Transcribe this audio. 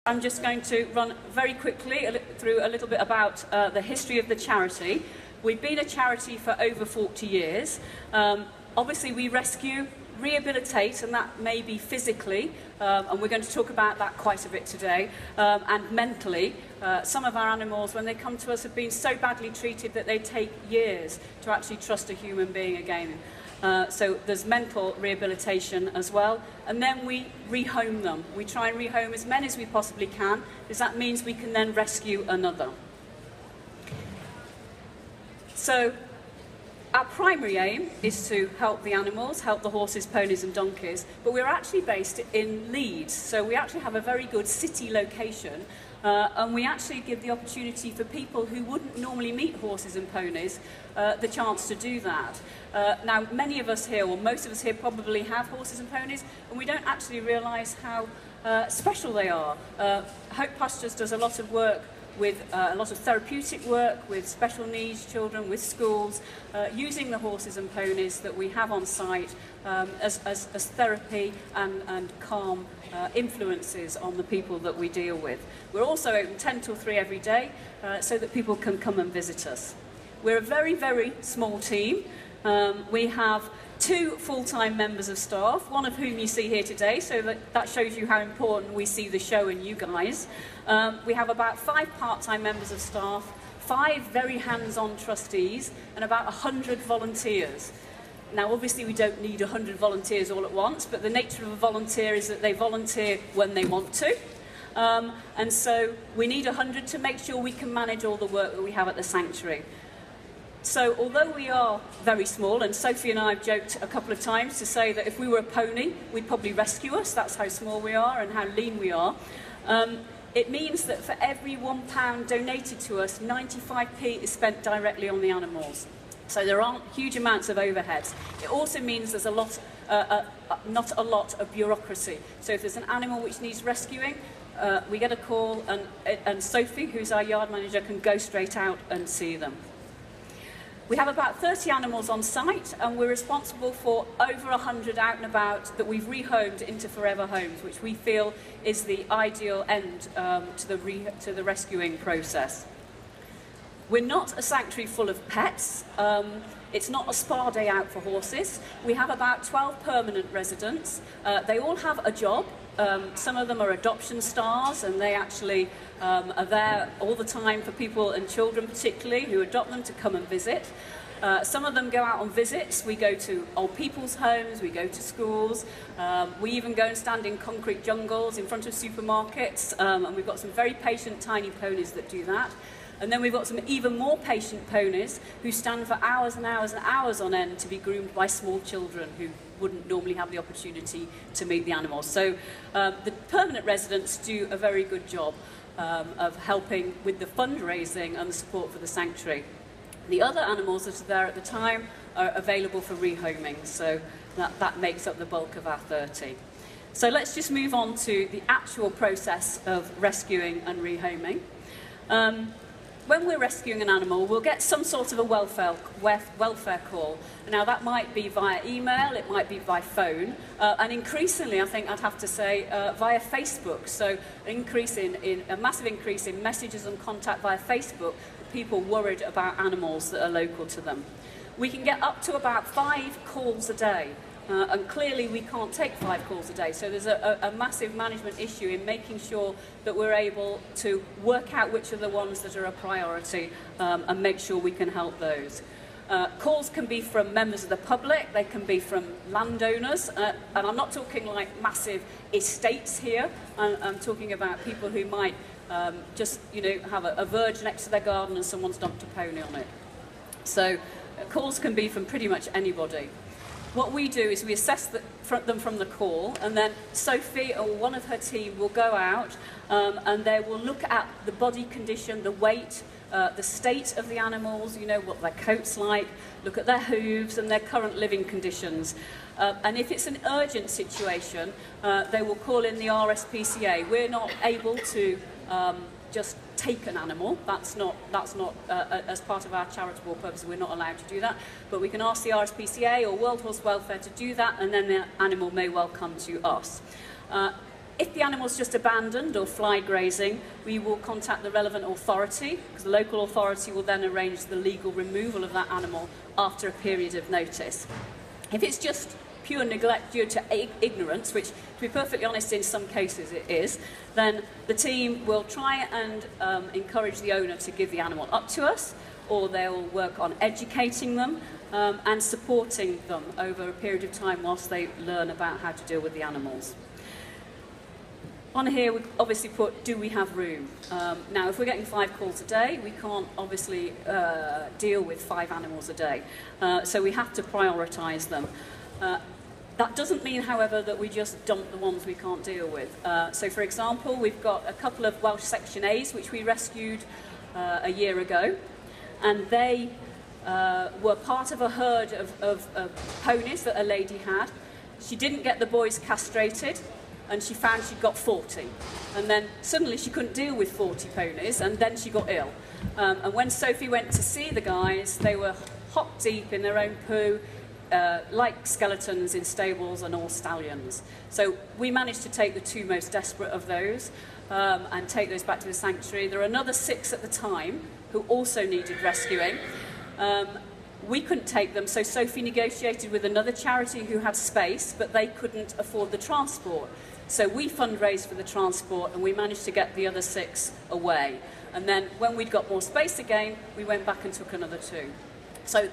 I'm just going to run very quickly through a little bit about the history of the charity. We've been a charity for over 40 years. Obviously, we rescue, rehabilitate, and that may be physically, and we're going to talk about that quite a bit today, and mentally. Some of our animals, when they come to us, have been so badly treated that they take years to actually trust a human being again. So there's mental rehabilitation as well. And then we rehome them. We try and rehome as many as we possibly can, because that means we can then rescue another. So our primary aim is to help the animals, help the horses, ponies and donkeys, but we're actually based in Leeds, so we actually have a very good city location, and we actually give the opportunity for people who wouldn't normally meet horses and ponies the chance to do that. Now, many of us here, or most of us here, probably have horses and ponies, and we don't actually realise how special they are. Hope Pastures does a lot of work with a lot of therapeutic work with special needs children, with schools, using the horses and ponies that we have on site as therapy and calm influences on the people that we deal with. We're also open 10 till 3 every day so that people can come and visit us. We're a very, very small team. We have 2 full-time members of staff, one of whom you see here today, so that shows you how important we see the show and you guys. We have about 5 part-time members of staff, 5 very hands-on trustees, and about 100 volunteers. Now, obviously, we don't need 100 volunteers all at once, but the nature of a volunteer is that they volunteer when they want to. And so we need 100 to make sure we can manage all the work that we have at the sanctuary. So although we are very small, and Sophie and I have joked a couple of times to say that if we were a pony, we'd probably rescue us. That's how small we are and how lean we are. It means that for every £1 donated to us, 95p is spent directly on the animals. So there aren't huge amounts of overheads. It also means there's not a lot of bureaucracy. So if there's an animal which needs rescuing, we get a call, and Sophie, who's our yard manager, can go straight out and see them. We have about 30 animals on site, and we're responsible for over 100 out and about that we've rehomed into forever homes, which we feel is the ideal end to the rescuing process. We're not a sanctuary full of pets. It's not a spa day out for horses. We have about 12 permanent residents. They all have a job. Some of them are adoption stars, and they actually are there all the time for people and children particularly who adopt them to come and visit. Some of them go out on visits. We go to old people's homes, we go to schools, we even go and stand in concrete jungles in front of supermarkets, and we've got some very patient tiny ponies that do that. And then we've got some even more patient ponies who stand for hours and hours and hours on end to be groomed by small children who wouldn't normally have the opportunity to meet the animals. So the permanent residents do a very good job of helping with the fundraising and the support for the sanctuary. The other animals that are there at the time are available for rehoming, so that makes up the bulk of our 30. So let's just move on to the actual process of rescuing and rehoming. When we're rescuing an animal, we'll get some sort of a welfare call. Now, that might be via email, it might be by phone, and increasingly, I think I'd have to say, via Facebook. So a massive increase in messages and contact via Facebook, people worried about animals that are local to them. We can get up to about 5 calls a day. And clearly we can't take 5 calls a day, so there's a massive management issue in making sure that we're able to work out which are the ones that are a priority and make sure we can help those. Calls can be from members of the public, they can be from landowners, and I'm not talking like massive estates here, I'm talking about people who might just have a verge next to their garden and someone's dumped a pony on it. So calls can be from pretty much anybody. What we do is we assess them from the call, and then Sophie or one of her team will go out and they will look at the body condition, the weight, the state of the animals, what their coat's like, look at their hooves and their current living conditions. And if it's an urgent situation, they will call in the RSPCA. We're not able to just take an animal. That's not as part of our charitable purpose, we're not allowed to do that. But we can ask the RSPCA or World Horse Welfare to do that, and then the animal may well come to us. If the animal's just abandoned or fly grazing, we will contact the relevant authority, because the local authority will then arrange the legal removal of that animal after a period of notice. If it's just pure neglect due to ignorance, which, to be perfectly honest, in some cases it is, then the team will try and encourage the owner to give the animal up to us, or they'll work on educating them and supporting them over a period of time whilst they learn about how to deal with the animals. On here, we obviously put, do we have room? Now, if we're getting 5 calls a day, we can't obviously deal with 5 animals a day. So we have to prioritise them. That doesn't mean, however, that we just dump the ones we can't deal with. So, for example, we've got a couple of Welsh Section A's which we rescued a year ago, and they were part of a herd of ponies that a lady had. She didn't get the boys castrated, and she found she'd got 40. And then suddenly she couldn't deal with 40 ponies, and then she got ill. And when Sophie went to see the guys, they were hop deep in their own poo, like skeletons in stables and all stallions. So we managed to take the 2 most desperate of those and take those back to the sanctuary. There are another 6 at the time who also needed rescuing. We couldn't take them, so Sophie negotiated with another charity who had space, but they couldn't afford the transport. So we fundraised for the transport, and we managed to get the other 6 away. And then when we'd got more space again, we went back and took another 2. So